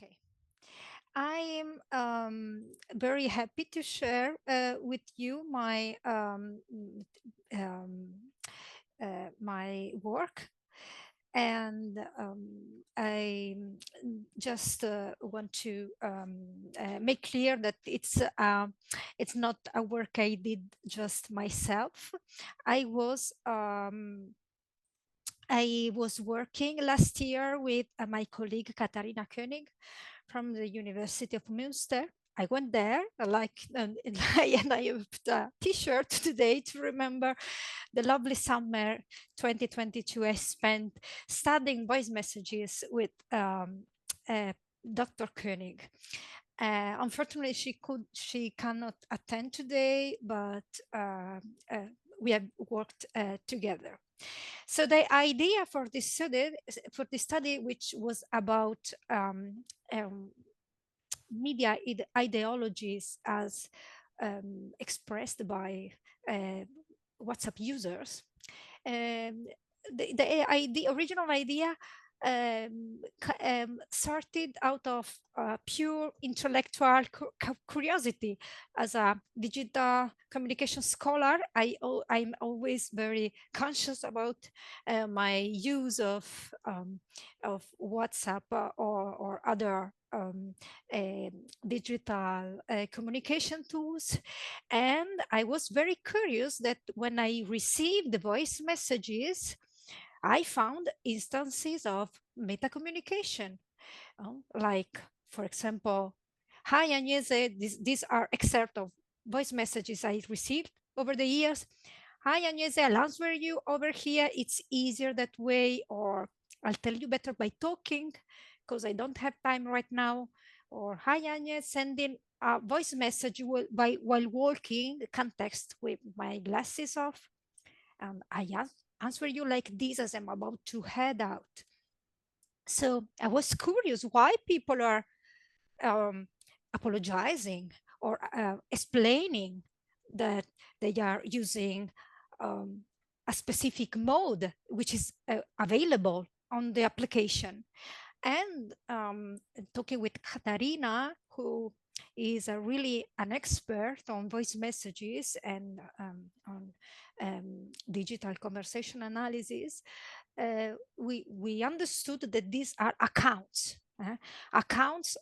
Okay. I am very happy to share with you um, my work, and I just want to make clear that it's not a work I did just myself. I was um, I was working last year with my colleague Katharina Koenig from the University of Münster. I went there, and I have a T-shirt today to remember the lovely summer 2022 I spent studying voice messages with uh, Dr. Koenig. Unfortunately, she cannot attend today, but uh, we have worked together. So the idea for this study, which was about um, media ideologies as expressed by uh, WhatsApp users. Um, the original idea started out of pure intellectual curiosity. As a digital communication scholar, I'm always very conscious about my use of WhatsApp or other uh, digital communication tools. And I was very curious that when I received the voice messages, I found instances of meta communication, like, for example, "Hi Agnese, these are excerpts of voice messages I received over the years. Hi Agnese, I'll answer you over here. It's easier that way," or "I'll tell you better by talking because I don't have time right now," or "Hi Agnese, sending a voice message while walking, context with my glasses off, and I answer you like this as I'm about to head out." So I was curious why people are um, apologizing or explaining that they are using um, a specific mode which is available on the application. And talking with Katarina, who is really an expert on voice messages and on digital conversation analysis, we understood that these are accounts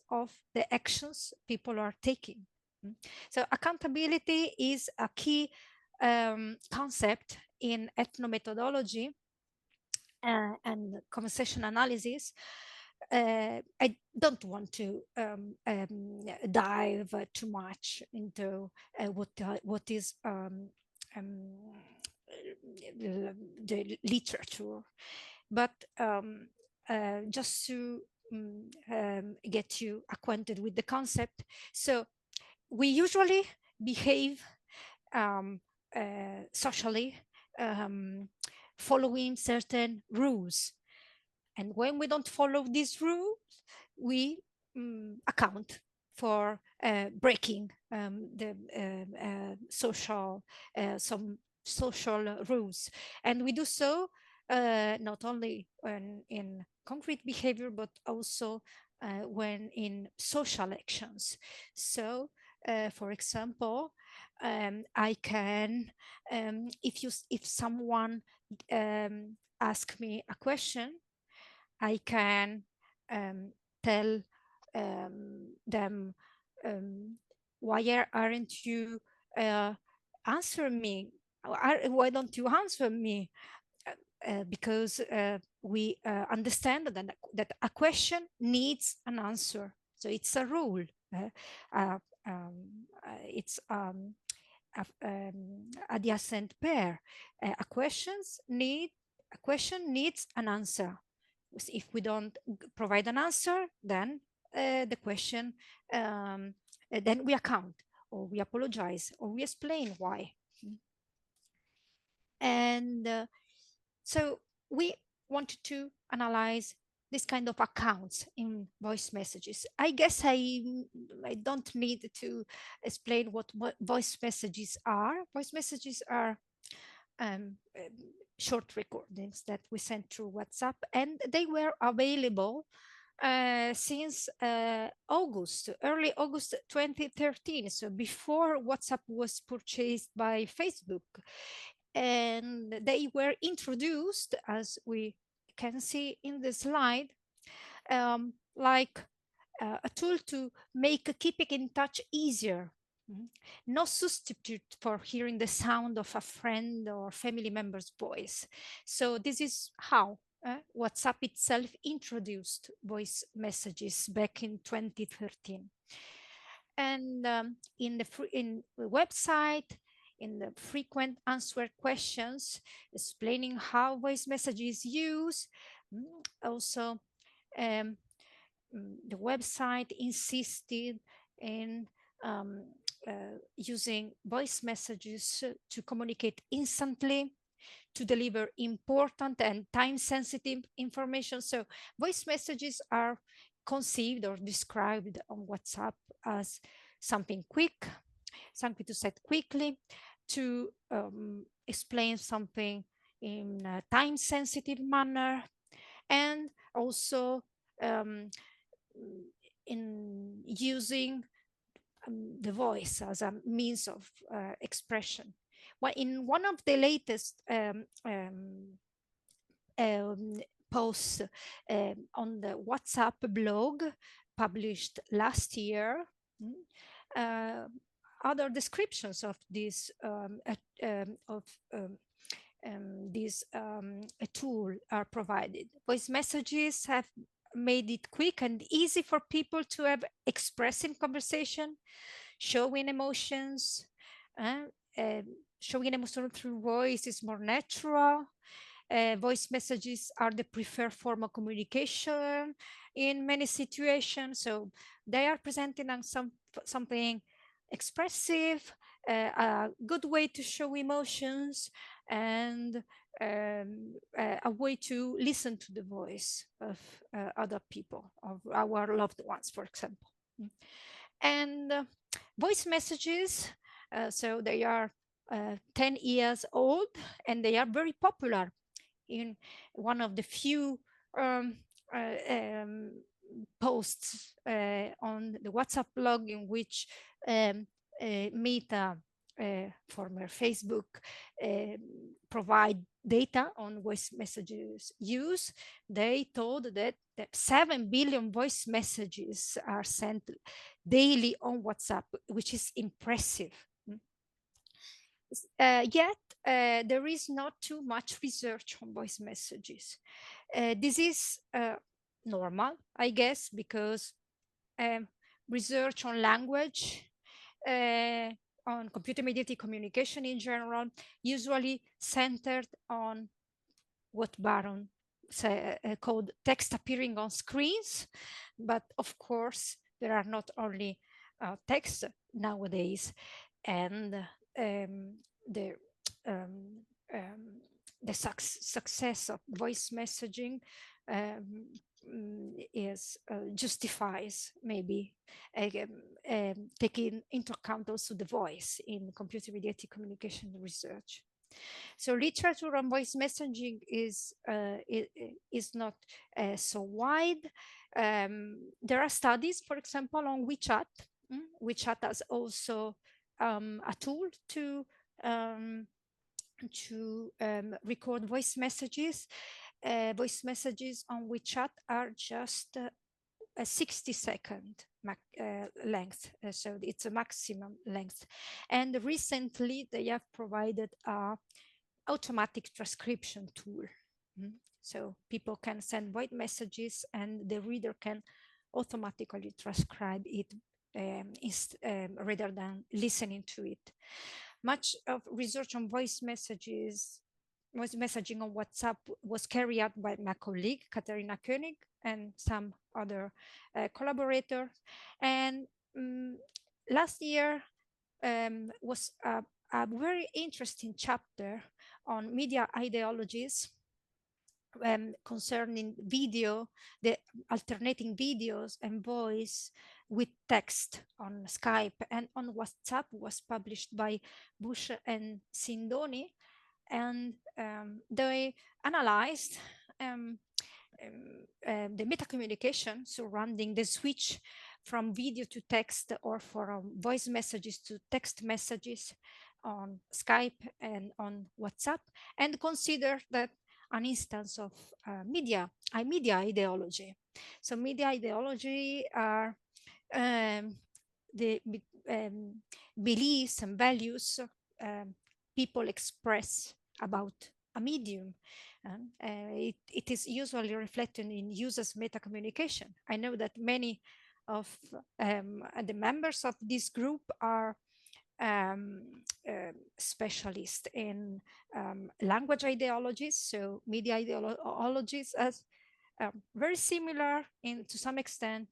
of the actions people are taking. So accountability is a key concept in ethnomethodology and conversation analysis. I don't want to dive too much into what is um, the literature, but just to get you acquainted with the concept. So we usually behave socially following certain rules. And when we don't follow these rules, we account for breaking some social rules. And we do so not only in concrete behavior, but also when in social actions. So, for example, I can, if someone ask me a question, I can tell them, why aren't you answering me? Why don't you answer me? Because we understand that a question needs an answer. So it's a rule. Uh, it's adjacent pair. A a question needs an answer. If we don't provide an answer, then the question, then we account, or we apologize, or we explain why. And so we wanted to analyze this kind of accounts in voice messages. I guess I don't need to explain what voice messages are. Voice messages are um, short recordings that we sent through WhatsApp, and they were available since early August 2013, so before WhatsApp was purchased by Facebook. And they were introduced, as we can see in the slide, like a tool to make keeping in touch easier. No substitute for hearing the sound of a friend or family member's voice. So this is how WhatsApp itself introduced voice messages back in 2013. And in the website, in the frequent answer questions, explaining how voice messages use. Also, um, the website insisted in um, using voice messages to communicate instantly, to deliver important and time-sensitive information. So voice messages are conceived or described on WhatsApp as something quick, something to set quickly, to explain something in a time-sensitive manner, and also um, in using the voice as a means of expression. Well, in one of the latest um, posts on the WhatsApp blog published last year, uh, other descriptions of this a tool are provided. Voice messages have made it quick and easy for people to have expressive conversation, showing emotions. Uh, uh, Showing emotion through voice is more natural. Voice messages are the preferred form of communication in many situations. So they are presenting on something expressive, a good way to show emotions, and a way to listen to the voice of other people, of our loved ones, for example. And voice messages, so they are 10 years old, and they are very popular in one of the few um, uh, um, posts on the WhatsApp blog in which Meta, former Facebook, uh, provide data on voice messages use. They told that 7 billion voice messages are sent daily on WhatsApp, which is impressive. Yet, there is not too much research on voice messages. This is normal, I guess, because um, research on language, uh, on computer-mediated communication in general, usually centered on what Baron called text appearing on screens. But of course, there are not only text nowadays, and the um, um, the success of voice messaging is justifies maybe taking into account also the voice in computer mediated communication research. So literature on voice messaging is not so wide. There are studies, for example, on WeChat. WeChat has also a tool um, to record voice messages. Voice messages on WeChat are just a 60-second length, so it's a maximum length. And recently, they have provided a automatic transcription tool. So people can send voice messages and the reader can automatically transcribe it rather than listening to it. Much of research on voice messaging on WhatsApp was carried out by my colleague, Katarina Koenig, and some other collaborators. And last year was a very interesting chapter on media ideologies concerning video, the alternating videos and voice with text on Skype and on WhatsApp, was published by Bush and Sindoni. And they analyzed the meta communication surrounding the switch from video to text or from voice messages to text messages on Skype and on WhatsApp, and consider that an instance of media ideology. So media ideology are um, the beliefs and values people express about a medium. It is usually reflected in users' meta communication. I know that many of the members of this group are um, specialists in language ideologies, so media ideologies as very similar to some extent.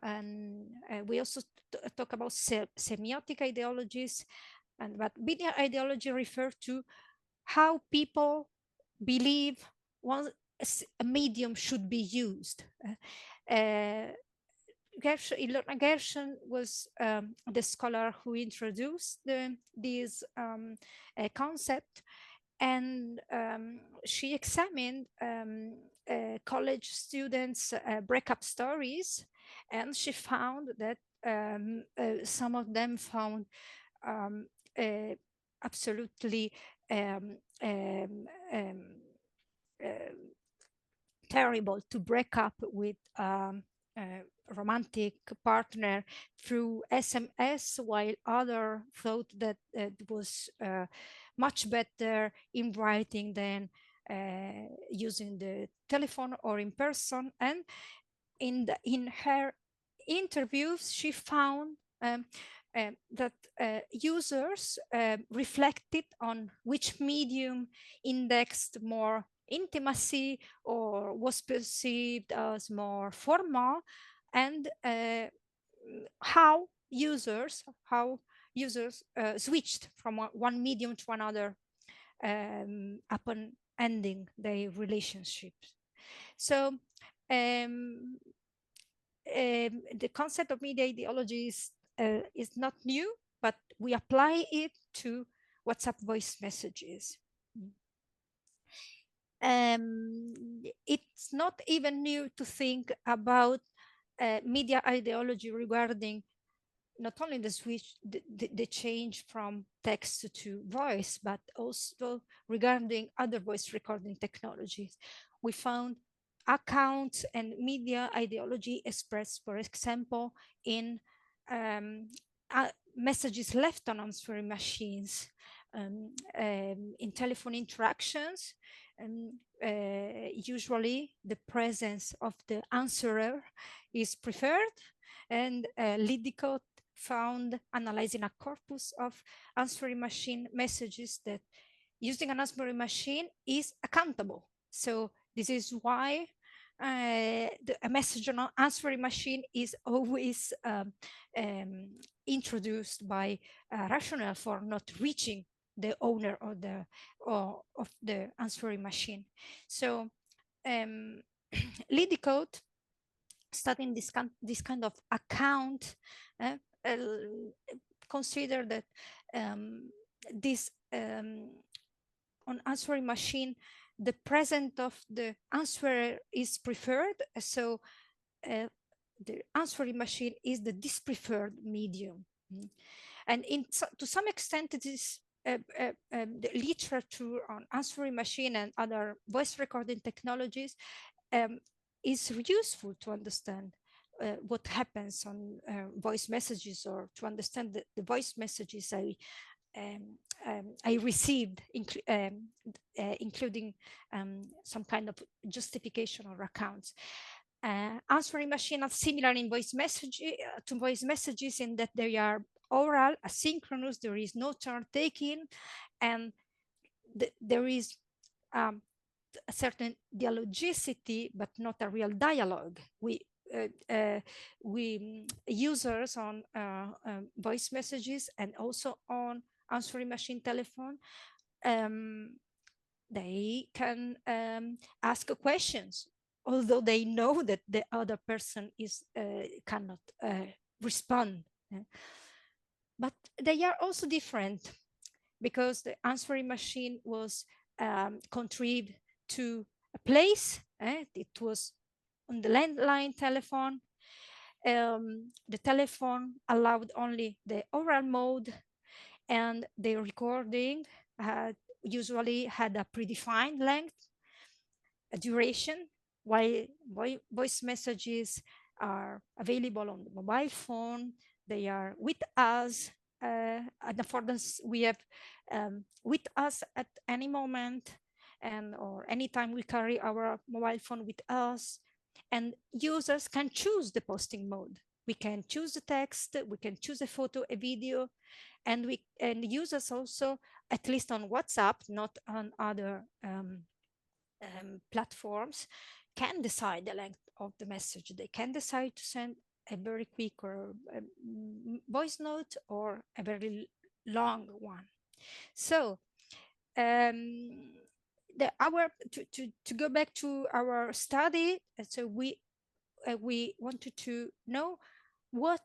And we also talk about semiotic ideologies, and but media ideology refer to how people believe one a medium should be used. Ilona Gershon was the scholar who introduced this concept, and she examined college students' breakup stories, and she found that some of them found um, uh, absolutely um, um, um, uh, terrible to break up with a romantic partner through SMS, while other thought that it was much better in writing than using the telephone or in person. And in her interviews, she found that users reflected on which medium indexed more intimacy or was perceived as more formal, and how users switched from one medium to another upon ending their relationships. So the concept of media ideology is not new, but we apply it to WhatsApp voice messages. It's not even new to think about media ideology regarding not only the switch, the change from text to voice, but also regarding other voice recording technologies. We found accounts and media ideology expressed, for example, in messages left on answering machines, in telephone interactions. Usually the presence of the answerer is preferred, and LITHME found analyzing a corpus of answering machine messages that using an answering machine is accountable. So this is why a message on an answering machine is always introduced by a rationale for not reaching the owner of the answering machine. So LIDI studying this kind of account, consider that this on answering machine, the present of the answerer is preferred. So the answering machine is the dispreferred medium. And to some extent, it is the literature on answering machine and other voice recording technologies is useful to understand what happens on voice messages, or to understand the voice messages I received, including some kind of justification or accounts. Answering machines are similar in voice message to voice messages in that they are oral, asynchronous. There is no turn taking, and there is a certain dialogicity, but not a real dialogue. We users on voice messages and also on answering machine telephone, they can ask questions, although they know that the other person is cannot respond. But they are also different, because the answering machine was contrived to place. It was on the landline telephone. The telephone allowed only the oral mode, and the recording usually had a predefined length, a duration, while voice messages are available on the mobile phone. They are with us, and affordance we have with us at any moment, and or anytime we carry our mobile phone with us. And users can choose the posting mode. We can choose the text, we can choose a photo, a video, and users also, at least on WhatsApp, not on other platforms, can decide the length of the message. They can decide to send a very quick or a voice note or a very long one. So to go back to our study, so we wanted to know what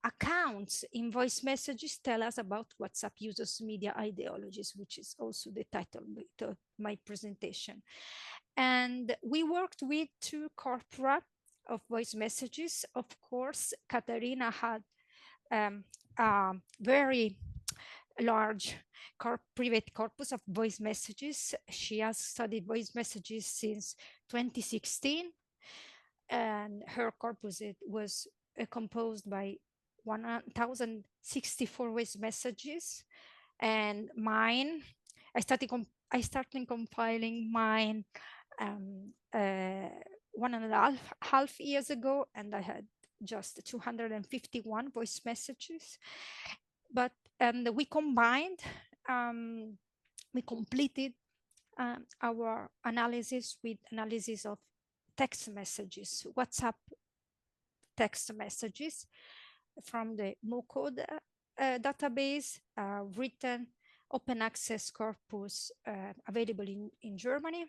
accounts in voice messages tell us about WhatsApp users' media ideologies, which is also the title of my presentation. And we worked with two corpora of voice messages. Of course, Katarina had a very large private corpus of voice messages. She has studied voice messages since 2016, and her corpus was composed by 1064 voice messages. And mine, I started compiling mine 1.5 years ago, and I had just 251 voice messages. But we combined, we completed our analysis with analysis of text messages, WhatsApp text messages from the MoCode database, written open access corpus available in Germany,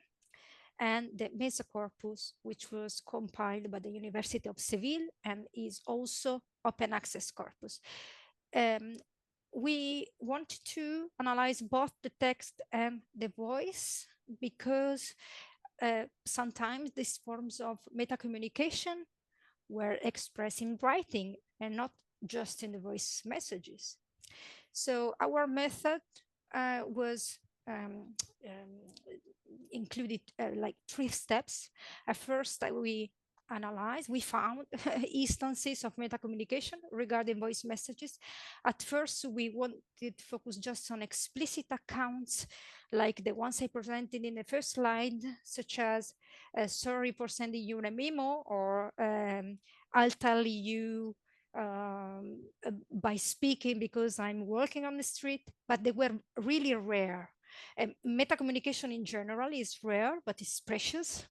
and the Mesa corpus, which was compiled by the University of Seville and is also open access corpus. We want to analyze both the text and the voice because sometimes these forms of meta communication were expressed in writing and not just in the voice messages. So our method was included like 3 steps. At first, we found instances of meta communication regarding voice messages. At first, we wanted to focus just on explicit accounts, like the ones I presented in the first slide, such as sorry for sending you a memo, or I'll tell you by speaking because I'm working on the street, but they were really rare. Meta communication in general is rare, but it's precious.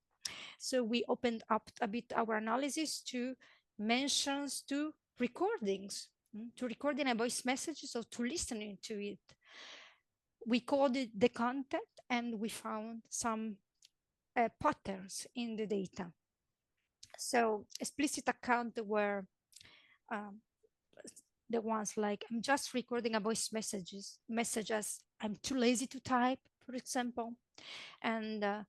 So we opened up a bit our analysis to mentions to recordings, to recording a voice message, or to listening to it. We coded the content and we found some patterns in the data. So explicit accounts were the ones like, I'm just recording a voice message as I'm too lazy to type, for example. And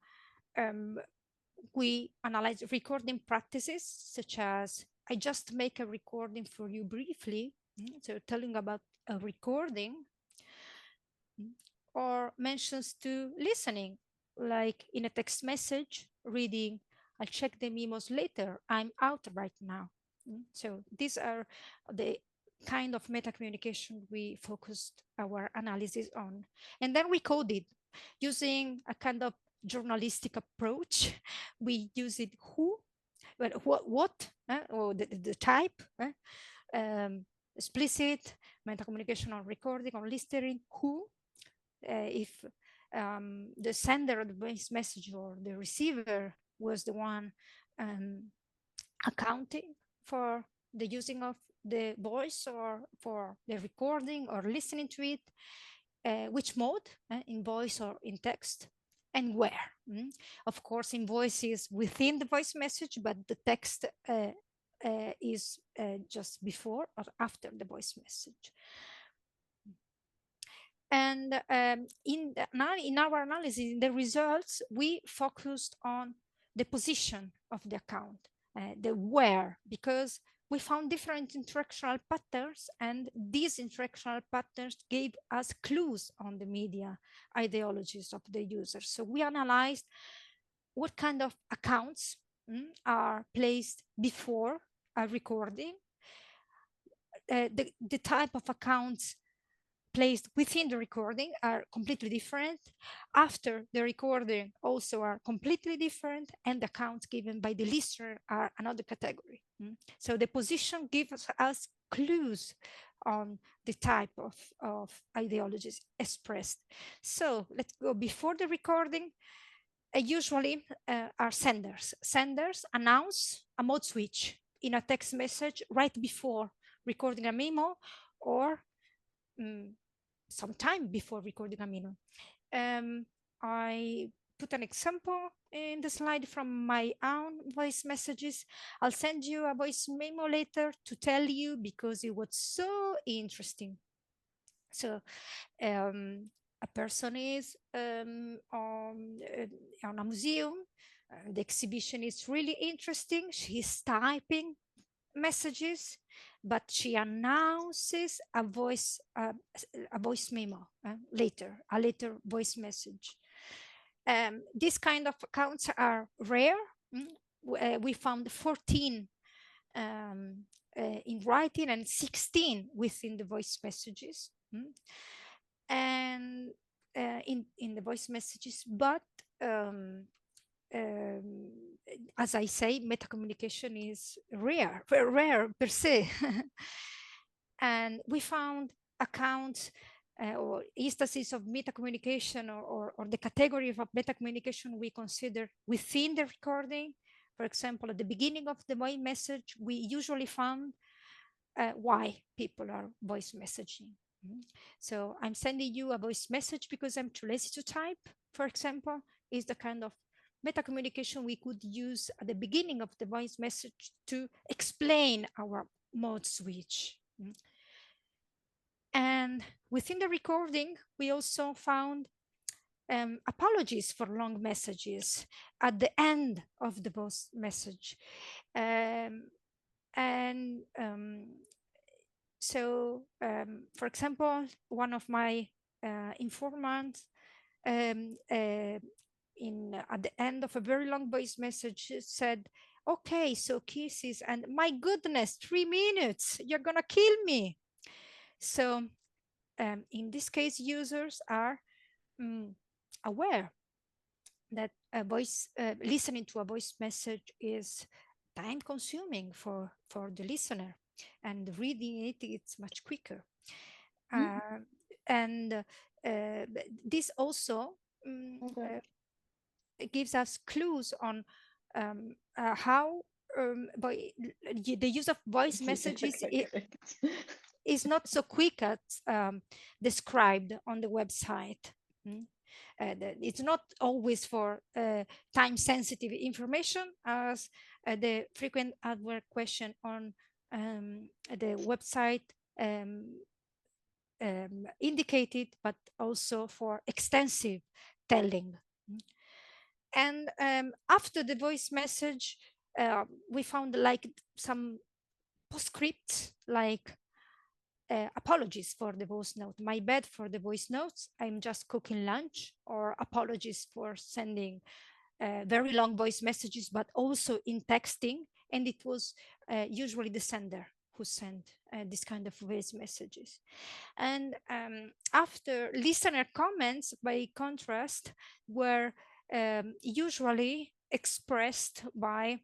we analyze recording practices such as, I just make a recording for you briefly, so telling about a recording, or mentions to listening, like in a text message, reading, I'll check the memos later, I'm out right now. So these are the kind of meta communication we focused our analysis on. And then we coded using a kind of journalistic approach. We use it who, what, or the type, explicit, meta communication on recording, on listening, who, if the sender of the voice message or the receiver was the one accounting for the using of the voice or for the recording or listening to it, which mode, in voice or in text, and where. Of course, in voice is within the voice message, but the text is just before or after the voice message. And in our analysis, in the results, we focused on the position of the account, the where, because we found different interactional patterns, and these interactional patterns gave us clues on the media ideologies of the users. So we analyzed what kind of accounts are placed before a recording, the type of accounts placed within the recording are completely different. After the recording also are completely different, and the accounts given by the listener are another category. So the position gives us clues on the type of ideologies expressed. So let's go before the recording. Usually are senders. Senders announce a mode switch in a text message right before recording a memo, or some time before recording a memo. I put an example in the slide from my own voice messages. I'll send you a voice memo later to tell you, because it was so interesting. So a person is on a museum. The exhibition is really interesting. She's typing messages, but she announces a voice memo later, a later voice message. These kind of accounts are rare. We found 14 in writing and 16 within the voice messages. And in the voice messages, but as I say, metacommunication is rare, rare per se. And we found accounts or instances of metacommunication, or the category of metacommunication we consider within the recording. For example, at the beginning of the voice message, we usually found why people are voice messaging. So I'm sending you a voice message because I'm too lazy to type, for example, is the kind of metacommunication we could use at the beginning of the voice message to explain our mode switch. And within the recording, we also found apologies for long messages at the end of the voice message. So, for example, one of my informants at the end of a very long voice message said, "Okay, so kisses, and my goodness, 3 minutes, you're gonna kill me." So in this case, users are aware that a voice listening to a voice message is time consuming for the listener, and reading it, it's much quicker. And this also gives us clues on how the use of voice messages is not so quick as described on the website. It's not always for time sensitive information, as the frequent adverb question on the website indicated, but also for extensive telling. And after the voice message, we found like some postscript, like apologies for the voice note, my bad for the voice notes, I'm just cooking lunch, or apologies for sending very long voice messages, but also in texting. And it was usually the sender who sent this kind of voice messages. And after, listener comments, by contrast, were usually expressed by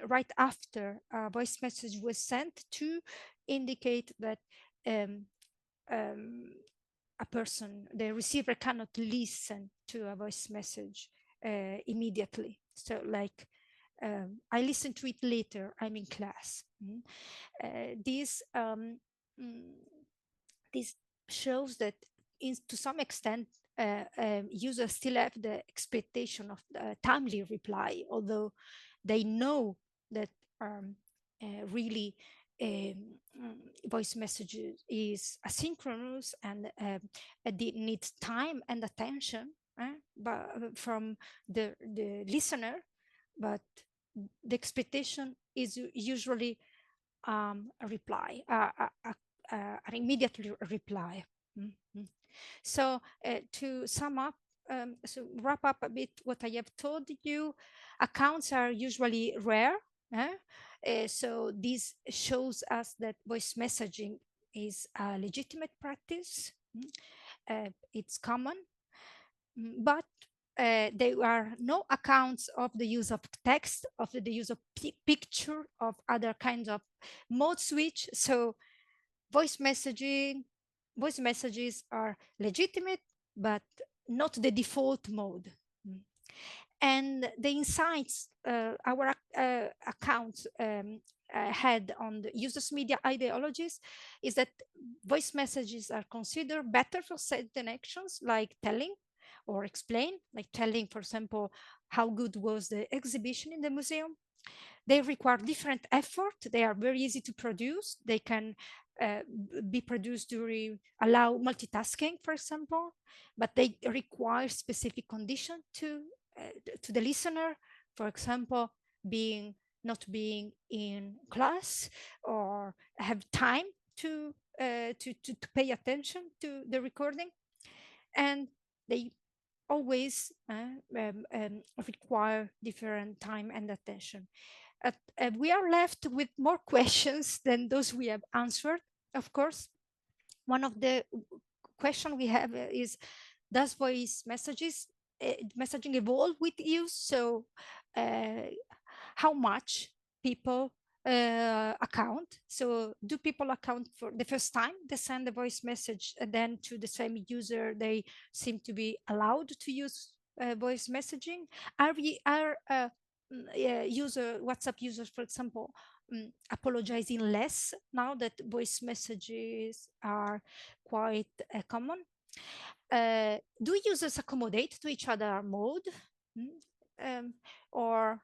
right after a voice message was sent, to indicate that a person, the receiver, cannot listen to a voice message immediately. So like, I listen to it later, I'm in class. This shows that to some extent users still have the expectation of the timely reply, although they know that really voice messages is asynchronous and it needs time and attention but from the listener, but the expectation is usually a reply, an immediate reply. Mhm. So to sum up, so wrap up a bit what I have told you, accounts are usually rare. So this shows us that voice messaging is a legitimate practice. It's common, but there are no accounts of the use of text, of the use of picture, of other kinds of mode switch. So voice messaging, voice messages are legitimate, but not the default mode. Mm. And the insights our accounts had on the users' media ideologies is that voice messages are considered better for certain actions like telling or explain, like telling, for example, how good was the exhibition in the museum. They require different effort. They are very easy to produce. They can be produced during allow multitasking, for example, but they require specific condition to the listener. For example, being not being in class or have time to pay attention to the recording, and they always require different time and attention. We are left with more questions than those we have answered. Of course, one of the question we have is, does voice messaging evolve with use? So how much people account? So do people account for the first time they send a voice message and then to the same user they seem to be allowed to use voice messaging? Are WhatsApp users, for example, apologizing less now that voice messages are quite common? Do users accommodate to each other mode? Mm, or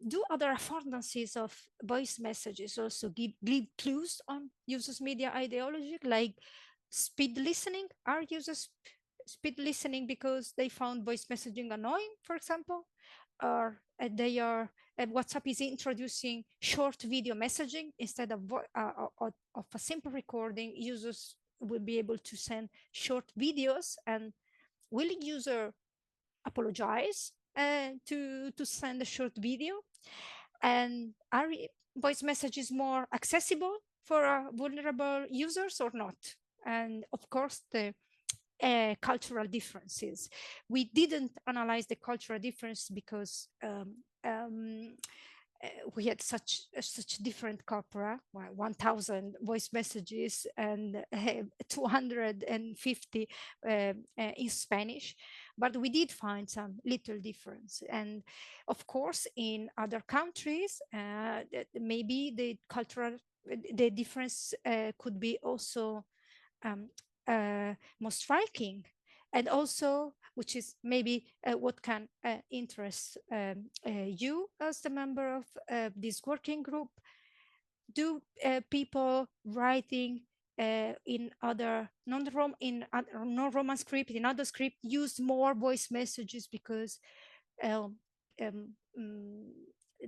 do other affordances of voice messages also give clues on users' media ideology, like speed listening? Are users speed listening because they found voice messaging annoying, for example? Or they are WhatsApp is introducing short video messaging instead of a simple recording. Users will be able to send short videos, and will user apologize to send a short video? And are voice messages more accessible for vulnerable users or not? And of course, the cultural differences. We didn't analyze the cultural difference because we had such different corpora, 1,000 voice messages and 250 in Spanish, but we did find some little difference. And of course, in other countries, maybe the difference could be also um, more striking, and also which is maybe what can interest you as the member of this working group. Do people writing in other non-Roman script, in other script, use more voice messages because um, um, mm,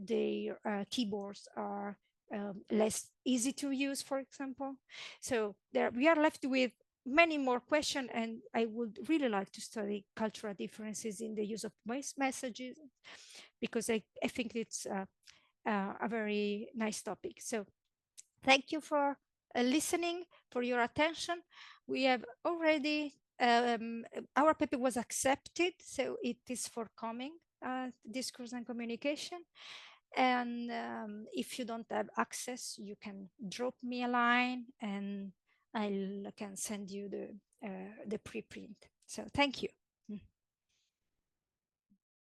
their keyboards are less easy to use, for example? So there we are left with many more questions, and I would really like to study cultural differences in the use of voice messages, because I think it's a very nice topic. So thank you for listening, for your attention. We have already, our paper was accepted, so it is forthcoming, discourse and communication. And if you don't have access, you can drop me a line and I can send you the preprint. So thank you.